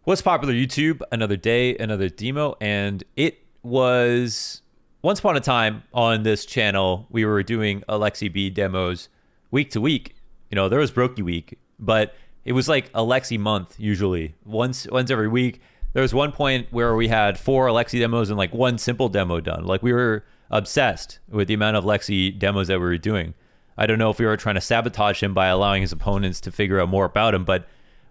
What's popular YouTube? Another day, another demo, and it was once upon a time on this channel we were doing Aleksib demos week to week. You know, there was Brokey week, but it was like Aleksib month usually. Once every week. There was one point where we had 4 Aleksib demos and like one simple demo done. Like we were obsessed with the amount of Aleksib demos that we were doing. I don't know if we were trying to sabotage him by allowing his opponents to figure out more about him, but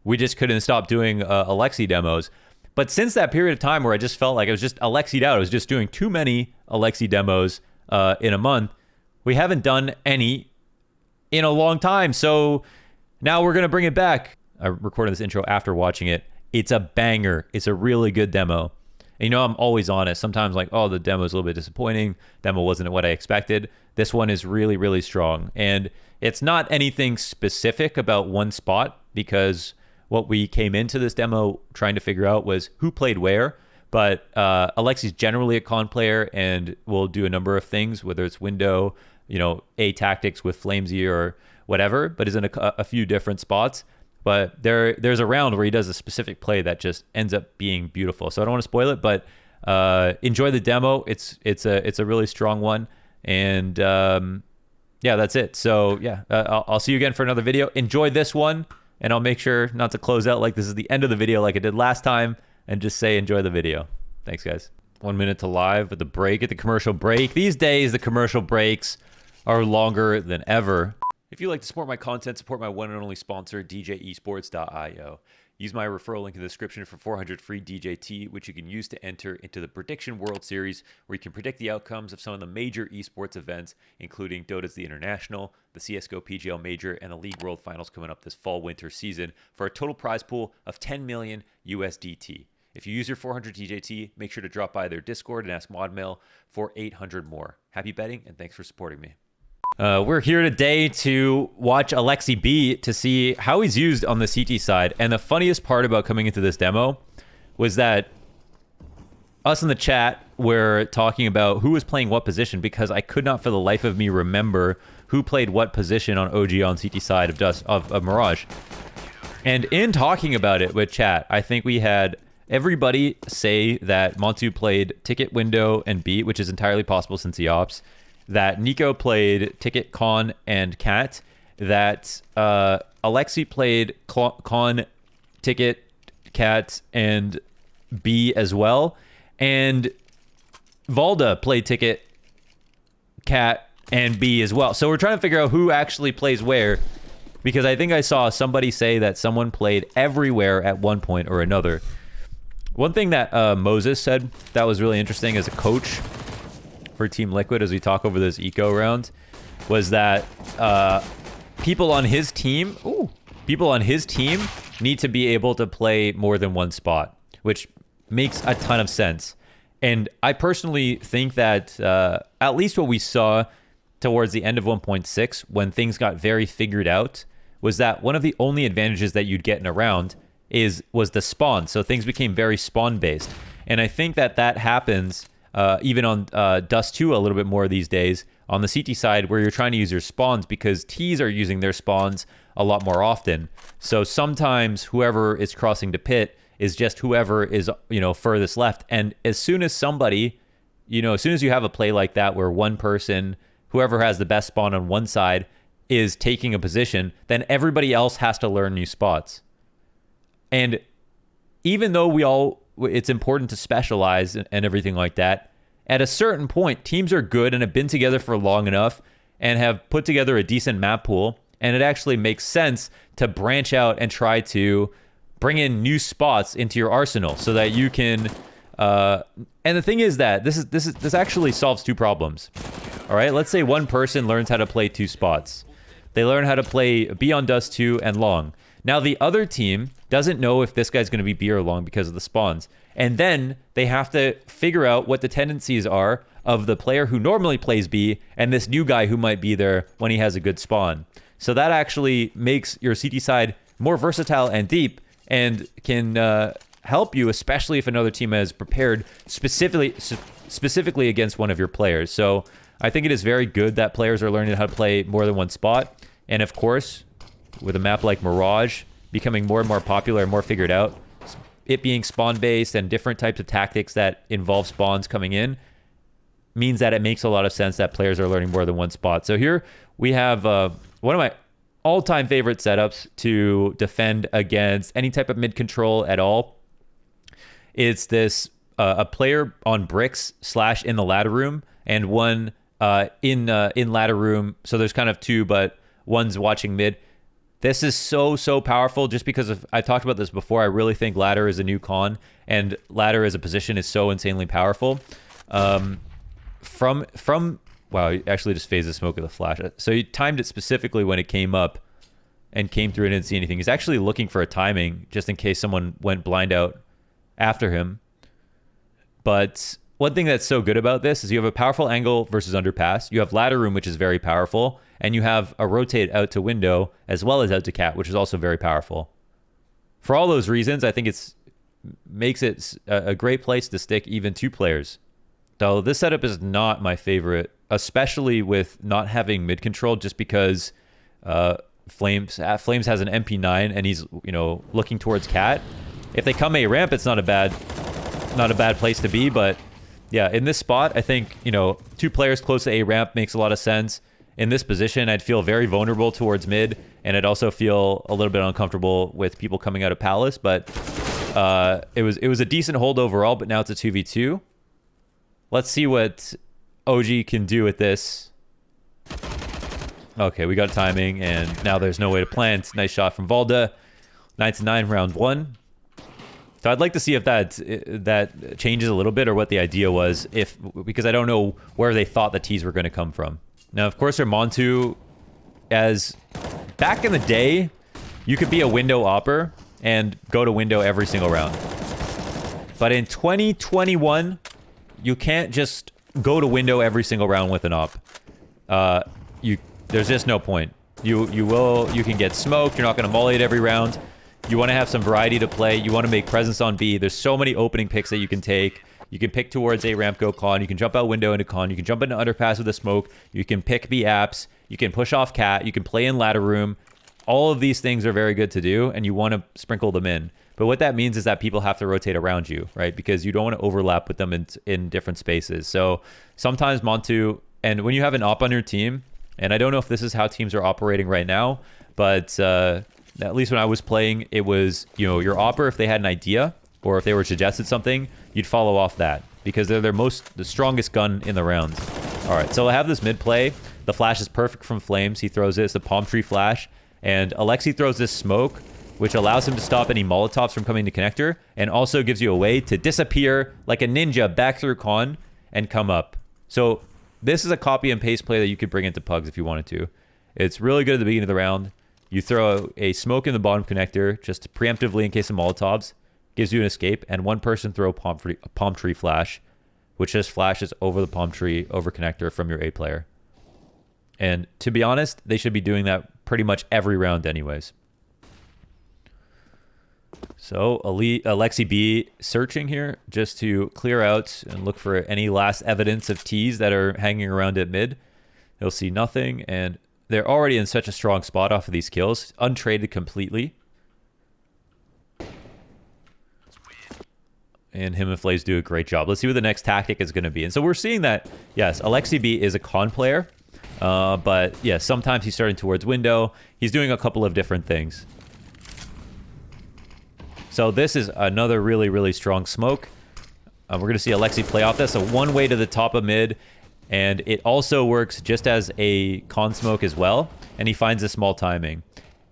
we just couldn't stop doing Aleksib demos. But since that period of time where I just felt like I was just Aleksi'd out, I was just doing too many Aleksib demos in a month, we haven't done any in a long time. So now we're going to bring it back. I recorded this intro after watching it. It's a banger. It's a really good demo. And you know, I'm always honest. Sometimes like, oh, the demo is a little bit disappointing. Demo wasn't what I expected. This one is really, really strong. And it's not anything specific about one spot, because what we came into this demo trying to figure out was who played where. But Aleksib's generally a con player and will do a number of things, whether it's window, you know, A tactics with Flamesy or whatever, but is in a few different spots. But there's a round where he does a specific play that just ends up being beautiful. So I don't want to spoil it, but enjoy the demo. It's a really strong one. And yeah, that's it. So yeah, I'll see you again for another video. Enjoy this one. And I'll make sure not to close out like this is the end of the video like I did last time, and just say enjoy the video. Thanks, guys. 1 minute to live at the break, at the commercial break. These days, the commercial breaks are longer than ever. If you'd like to support my content, support my one and only sponsor, DJEsports.io. Use my referral link in the description for 400 free DJT, which you can use to enter into the Prediction World Series, where you can predict the outcomes of some of the major esports events, including Dota's The International, the CSGO PGL Major, and the League World Finals coming up this fall-winter season, for a total prize pool of 10 million USDT. If you use your 400 DJT, make sure to drop by their Discord and ask ModMail for 800 more. Happy betting, and thanks for supporting me. We're here today to watch Aleksib to see how he's used on the CT side. And the funniest part about coming into this demo was that us in the chat were talking about who was playing what position, because I could not for the life of me remember who played what position on OG on CT side of Mirage. And in talking about it with chat, I think we had everybody say that Montu played ticket, window, and B, which is entirely possible since he ops. That Nico played ticket, con, and cat. That Aleksib played con, ticket, cat, and B as well. And Valda played ticket, cat, and B as well. So we're trying to figure out who actually plays where, because I think I saw somebody say that someone played everywhere at one point or another. One thing that Moses said that was really interesting as a coach for Team Liquid as we talk over this eco round was that people on his team need to be able to play more than one spot, which makes a ton of sense. And I personally think that at least what we saw towards the end of 1.6, when things got very figured out, was that one of the only advantages that you'd get in a round was the spawn. So things became very spawn based. And I think that happens even on Dust 2 a little bit more these days on the CT side, where you're trying to use your spawns, because Ts are using their spawns a lot more often. So sometimes whoever is crossing to pit is just whoever is, you know, furthest left. And as soon as somebody, you know, as soon as you have a play like that where one person, whoever has the best spawn on one side, is taking a position, then everybody else has to learn new spots. And even though it's important to specialize and everything like that, at a certain point, teams are good and have been together for long enough and have put together a decent map pool, and it actually makes sense to branch out and try to bring in new spots into your arsenal so that you can and the thing is that this actually solves 2 problems. All right, let's say one person learns how to play 2 spots. They learn how to play B on Dust 2 and long. Now the other team doesn't know if this guy's going to be B or long because of the spawns. And then they have to figure out what the tendencies are of the player who normally plays B and this new guy who might be there when he has a good spawn. So that actually makes your CT side more versatile and deep, and can help you, especially if another team has prepared specifically against one of your players. So I think it is very good that players are learning how to play more than one spot. And of course, with a map like Mirage becoming more and more popular and more figured out, it being spawn-based and different types of tactics that involve spawns coming in means that it makes a lot of sense that players are learning more than one spot. So here we have one of my all-time favorite setups to defend against any type of mid control at all. It's this a player on bricks / in the ladder room, and one in ladder room. So there's kind of two, but one's watching mid. This is so powerful just because I talked about this before. I really think ladder is a new con, and ladder as a position is so insanely powerful. Wow, he actually just phased the smoke with a flash. So he timed it specifically when it came up and came through and didn't see anything. He's actually looking for a timing just in case someone went blind out after him. But one thing that's so good about this is you have a powerful angle versus underpass. You have ladder room, which is very powerful. And you have a rotate out to window as well as out to cat, which is also very powerful. For all those reasons, I think it makes it a great place to stick even two players. Though this setup is not my favorite, especially with not having mid control, just because Flames has an MP9 and he's looking towards cat. If they come A ramp, it's not a bad place to be. But yeah, in this spot, I think two players close to A ramp makes a lot of sense. In this position, I'd feel very vulnerable towards mid, and I'd also feel a little bit uncomfortable with people coming out of Palace. But it was a decent hold overall. But now it's a 2v2. Let's see what OG can do with this. Okay, we got timing, and now there's no way to plant. Nice shot from Valda. 9-9 round 1. So I'd like to see if that changes a little bit, or what the idea was, because I don't know where they thought the T's were going to come from. Now, of course, Montu, as back in the day, you could be a window opper and go to window every single round. But in 2021... you can't just go to window every single round with an op. There's just no point. You can get smoked. You're not going to molly it every round. You want to have some variety to play. You want to make presence on B. There's so many opening picks that you can take. You can pick towards A ramp, go con. You can jump out window into con. You can jump into underpass with a smoke. You can pick B apps. You can push off cat. You can play in ladder room. All of these things are very good to do, and you want to sprinkle them in. But what that means is that people have to rotate around you, right? Because you don't want to overlap with them in different spaces. So sometimes Montu, and when you have an op on your team, and I don't know if this is how teams are operating right now, but at least when I was playing, it was, your opper, if they had an idea or if they were suggested something, you'd follow off that because they're the strongest gun in the rounds. All right, so I have this mid play. The flash is perfect from Flames. He throws it. It's the palm tree flash. And Aleksib throws this smoke, which allows him to stop any Molotovs from coming to connector, and also gives you a way to disappear like a ninja back through con and come up. So this is a copy and paste play that you could bring into Pugs if you wanted to. It's really good at the beginning of the round. You throw a smoke in the bottom connector just preemptively in case of Molotovs, gives you an escape, and one person throw a palm tree flash, which just flashes over the palm tree over connector from your A player. And to be honest, they should be doing that pretty much every round anyways. So Aleksib B searching here just to clear out and look for any last evidence of T's that are hanging around at mid. He'll see nothing, and they're already in such a strong spot off of these kills, untraded completely. And him and Flays do a great job. Let's see what the next tactic is going to be. And so we're seeing that, yes, Aleksib B is a con player, but yeah, sometimes he's starting towards window. He's doing a couple of different things. So this is another really strong smoke. We're going to see Aleksib play off this. So one way to the top of mid, and it also works just as a con smoke as well. And he finds a small timing.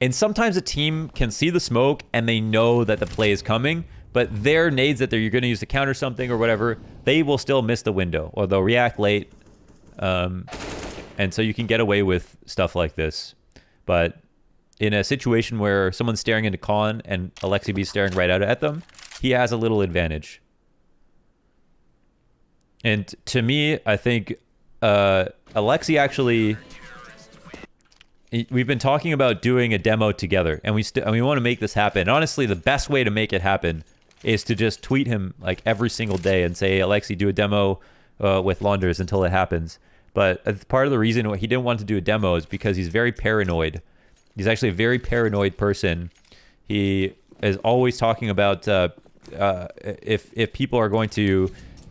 And sometimes a team can see the smoke and they know that the play is coming, but their nades that you're going to use to counter something or whatever, they will still miss the window or they'll react late. And so you can get away with stuff like this. But in a situation where someone's staring into con and Aleksib is staring right out at them, he has a little advantage. And to me, I think Aleksib actually... We've been talking about doing a demo together, and we want to make this happen. And honestly, the best way to make it happen is to just tweet him like every single day and say, Aleksib, do a demo with launders until it happens. But part of the reason why he didn't want to do a demo is because he's very paranoid. He's actually a very paranoid person. He is always talking about if people are going to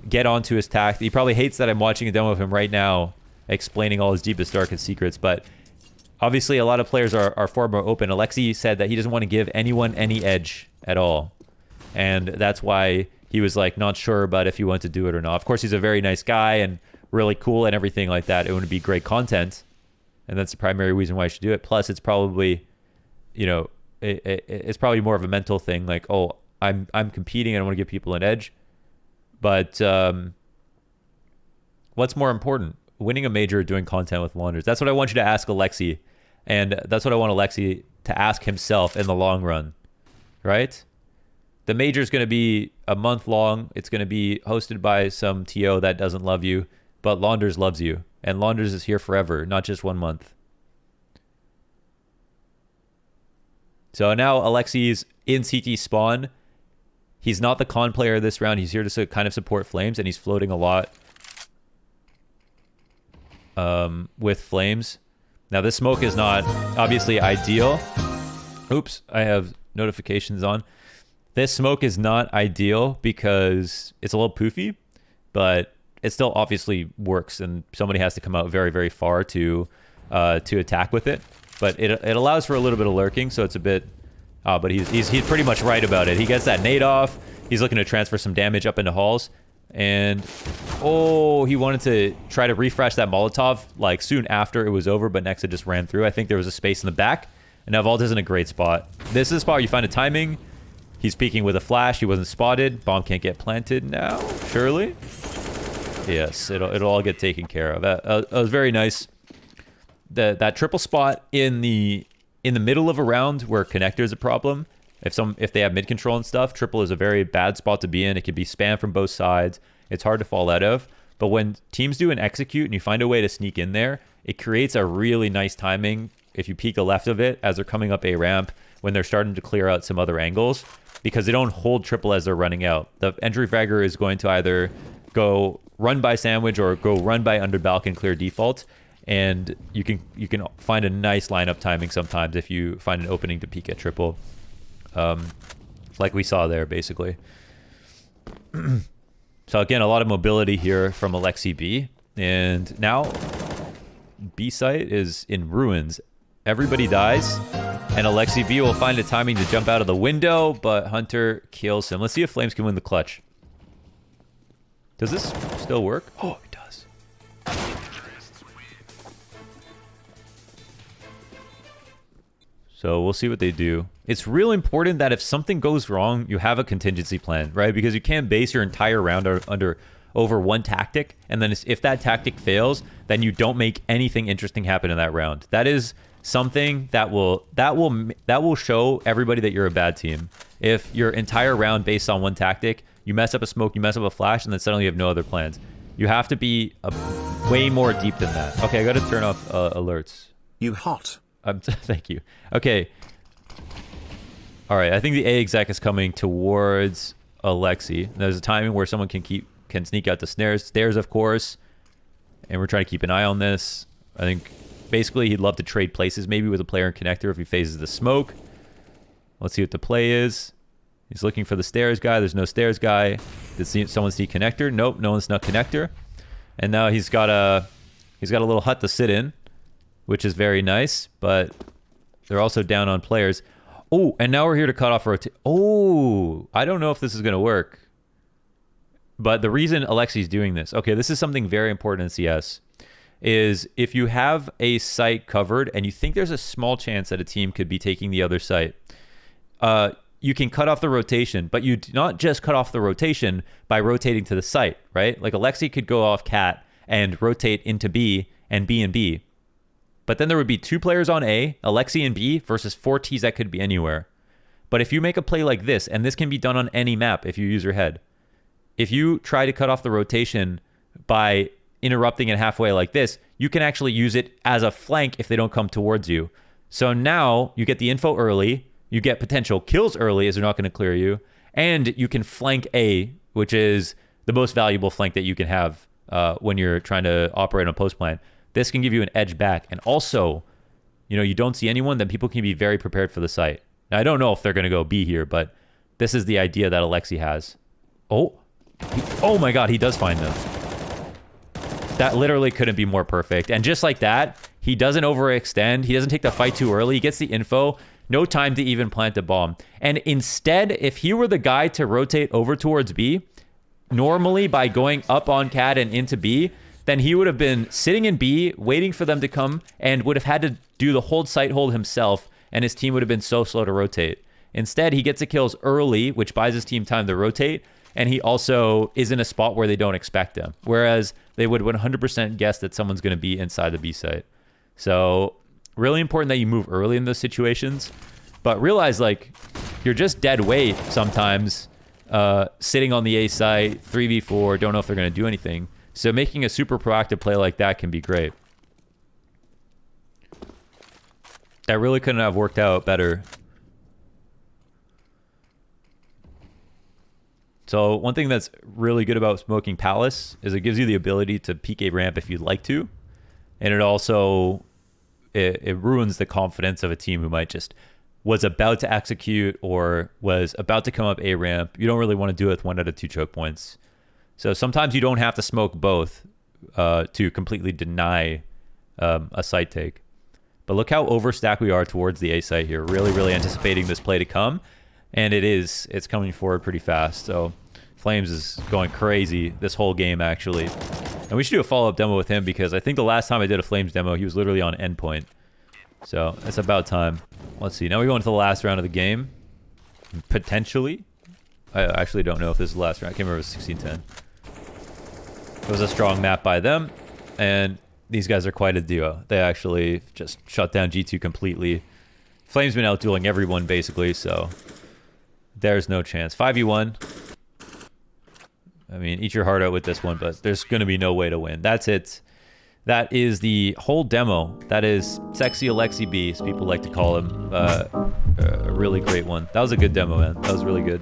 get onto his tact. He probably hates that I'm watching a demo of him right now explaining all his deepest, darkest secrets, but obviously a lot of players are far more open. Aleksib said that he doesn't want to give anyone any edge at all, and that's why he was like not sure about if he wanted to do it or not. Of course, he's a very nice guy and really cool and everything like that. It would be great content, and that's the primary reason why I should do it. Plus, it's probably, you know, it's probably more of a mental thing, like, oh, I'm competing and I want to give people an edge. But what's more important, winning a major or doing content with launders? That's what I want you to ask Aleksib, and that's what I want Aleksib to ask himself in the long run, right? The major is going to be a month long. It's going to be hosted by some TO that doesn't love you, but launders loves you, and launders is here forever, not just 1 month. So now Aleksib's in CT spawn. He's not the con player this round. He's here to kind of support Flames, and he's floating a lot with Flames. Now, this smoke is not obviously ideal. Oops, I have notifications on. This smoke is not ideal because it's a little poofy, but it still obviously works, and somebody has to come out very, very far to attack with it. But it allows for a little bit of lurking, so it's a bit... but he's pretty much right about it. He gets that nade off. He's looking to transfer some damage up into halls. And, oh, he wanted to try to refresh that Molotov like soon after it was over, but Nexa just ran through. I think there was a space in the back. And now Vault is in a great spot. This is the spot where you find a timing. He's peeking with a flash. He wasn't spotted. Bomb can't get planted now, surely. Yes, it'll all get taken care of. That was very nice. That triple spot in the middle of a round where connector is a problem, if they have mid control and stuff, triple is a very bad spot to be in. It can be spam from both sides. It's hard to fall out of. But when teams do an execute and you find a way to sneak in there, it creates a really nice timing if you peek a left of it as they're coming up a ramp when they're starting to clear out some other angles, because they don't hold triple as they're running out. The entry fragger is going to either go run by sandwich or go run by under balcony clear default. And you can find a nice lineup timing sometimes if you find an opening to peek at triple, like we saw there, basically. So again, a lot of mobility here from Aleksib B, and now B site is in ruins. Everybody dies, and Aleksib B will find a timing to jump out of the window, but Hunter kills him. Let's see if Flames can win the clutch. Does this still work? Oh, it does. So we'll see what they do. It's real important that if something goes wrong, you have a contingency plan, right? Because you can't base your entire round over one tactic, and then if that tactic fails, then you don't make anything interesting happen in that round. That is something that will show everybody that you're a bad team. If your entire round based on one tactic, you mess up a smoke, you mess up a flash, and then suddenly you have no other plans. You have to be way more deep than that. Okay, I got to turn off alerts. You hot. Thank you. Okay. All right. I think the A exec is coming towards Aleksib. There's a timing where someone can sneak out the stairs, of course. And we're trying to keep an eye on this. I think basically he'd love to trade places maybe with a player in connector if he phases the smoke. Let's see what the play is. He's looking for the stairs guy. There's no stairs guy. Did someone see connector? Nope. No one snuck connector. And now he's got a little hut to sit in, which is very nice, but they're also down on players. Oh, and now we're here to cut off rotation. Oh, I don't know if this is going to work. But the reason Aleksib's doing this, okay, this is something very important in CS, is if you have a site covered and you think there's a small chance that a team could be taking the other site, you can cut off the rotation, but you do not just cut off the rotation by rotating to the site, right? Like Aleksib could go off cat and rotate into B and B. But then there would be 2 players on A, Aleksib and B, versus 4 Ts that could be anywhere. But if you make a play like this, and this can be done on any map if you use your head, if you try to cut off the rotation by interrupting it halfway like this, you can actually use it as a flank if they don't come towards you. So now you get the info early, you get potential kills early as they're not going to clear you, and you can flank A, which is the most valuable flank that you can have when you're trying to operate on post plan. This can give you an edge back. And also, you don't see anyone, then people can be very prepared for the site. Now, I don't know if they're going to go B here, but this is the idea that Aleksib has. Oh. Oh my god, he does find them. That literally couldn't be more perfect. And just like that, he doesn't overextend. He doesn't take the fight too early. He gets the info. No time to even plant the bomb. And instead, if he were the guy to rotate over towards B, normally by going up on CAD and into B, then he would have been sitting in B, waiting for them to come, and would have had to do the hold site hold himself, and his team would have been so slow to rotate. Instead, he gets the kills early, which buys his team time to rotate, and he also is in a spot where they don't expect him. Whereas they would 100% guess that someone's going to be inside the B site. So really important that you move early in those situations. But realize, like, you're just dead weight sometimes, sitting on the A site, 3v4, don't know if they're going to do anything. So making a super proactive play like that can be great. That really couldn't have worked out better. So one thing that's really good about smoking Palace is it gives you the ability to peek a ramp if you'd like to. And it also, it ruins the confidence of a team who might just was about to execute or was about to come up A ramp. You don't really want to do it with 1 out of 2 choke points. So sometimes you don't have to smoke both to completely deny a site take. But look how overstacked we are towards the A site here. Really, really anticipating this play to come. And it's coming forward pretty fast. So Flames is going crazy this whole game, actually. And we should do a follow-up demo with him because I think the last time I did a Flames demo, he was literally on endpoint. So it's about time. Let's see. Now we go into the last round of the game. Potentially. I actually don't know if this is the last round. I can't remember if it was 16-10. It was a strong map by them. And these guys are quite a duo. They actually just shut down G2 completely. Flames been outdueling everyone, basically, so there's no chance. 5v1. I mean, eat your heart out with this one, but there's going to be no way to win. That's it. That is the whole demo. That is Sexy Aleksib B, as people like to call him. A really great one. That was a good demo, man. That was really good.